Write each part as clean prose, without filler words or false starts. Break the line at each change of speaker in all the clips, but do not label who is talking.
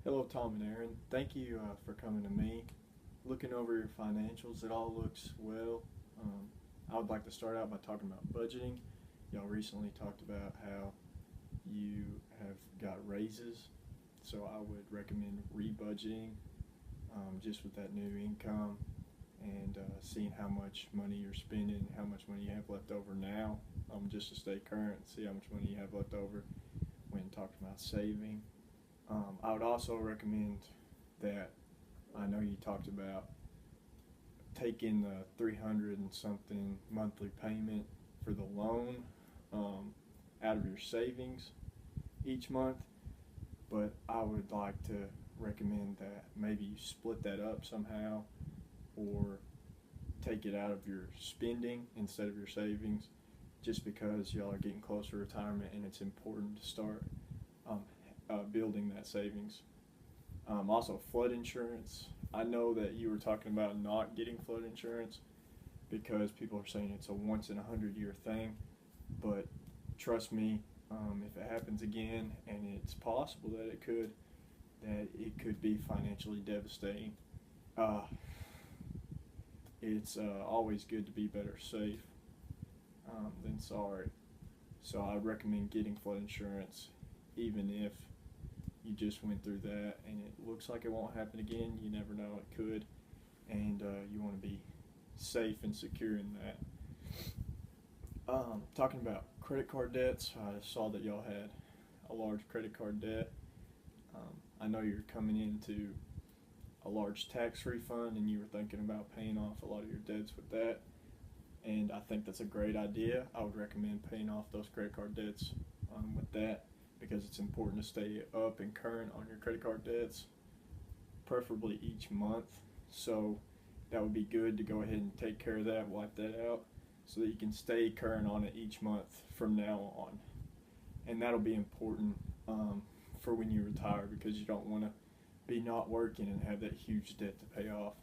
Hello, Tom and Aaron. Thank you for coming to me. Looking over your financials, it all looks well. Um, I would like to start out by talking about budgeting. Y'all recently talked about how you have got raises, so I would recommend rebudgeting just with that new income and seeing how much money you're spending, how much money you have left over now, just to stay current, see how much money you have left over when talking about saving. I would also recommend that I know you talked about taking the 300 and something monthly payment for the loan out of your savings each month, but I would like to recommend that maybe you split that up somehow or take it out of your spending instead of your savings just because y'all are getting closer to retirement and it's important to start um, building that savings. Also, flood insurance. I know that you were talking about not getting flood insurance because people are saying it's a once in 100 year thing, but trust me, if it happens again, and it's possible that it could be financially devastating. Uh, it's always good to be better safe than sorry. So I recommend getting flood insurance, even if you just went through that and it looks like it won't happen again. You never know, it could, and you want to be safe and secure in that. Talking about credit card debts, I saw that y'all had a large credit card debt. I know you're coming into a large tax refund and you were thinking about paying off a lot of your debts with that, and I think that's a great idea. I would recommend paying off those credit card debts with that because it's important to stay up and current on your credit card debts, preferably each month. So that would be good to go ahead and take care of that, wipe that out, so that you can stay current on it each month from now on. And that'll be important for when you retire because you don't want to be not working and have that huge debt to pay off.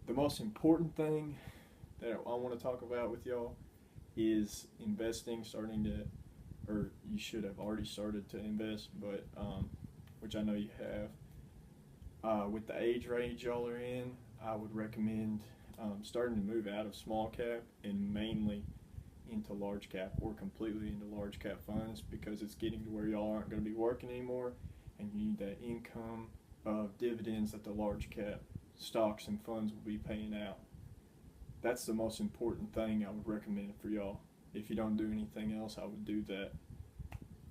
The most important thing that I want to talk about with y'all is investing, or you should have already started to invest, but which I know you have. With the age range y'all are in, I would recommend starting to move out of small cap and mainly into large cap or completely into large cap funds because it's getting to where y'all aren't going to be working anymore and you need that income of dividends that the large cap stocks and funds will be paying out. That's the most important thing I would recommend for y'all. If you don't do anything else, I would do that.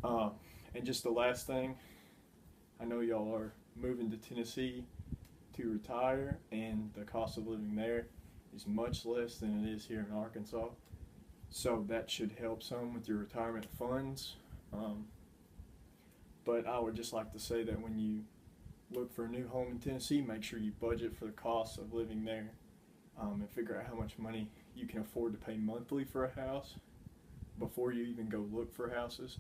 And just the last thing, I know y'all are moving to Tennessee to retire, and the cost of living there is much less than it is here in Arkansas. So that should help some with your retirement funds. But I would just like to say that when you look for a new home in Tennessee, make sure you budget for the cost of living there and figure out how much money you can afford to pay monthly for a house before you even go look for houses.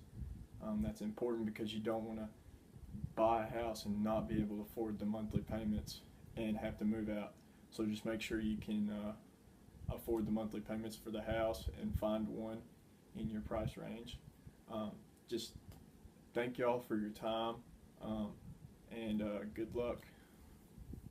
That's important because you don't want to buy a house and not be able to afford the monthly payments and have to move out. So just make sure you can afford the monthly payments for the house and find one in your price range. Just thank y'all for your time and good luck.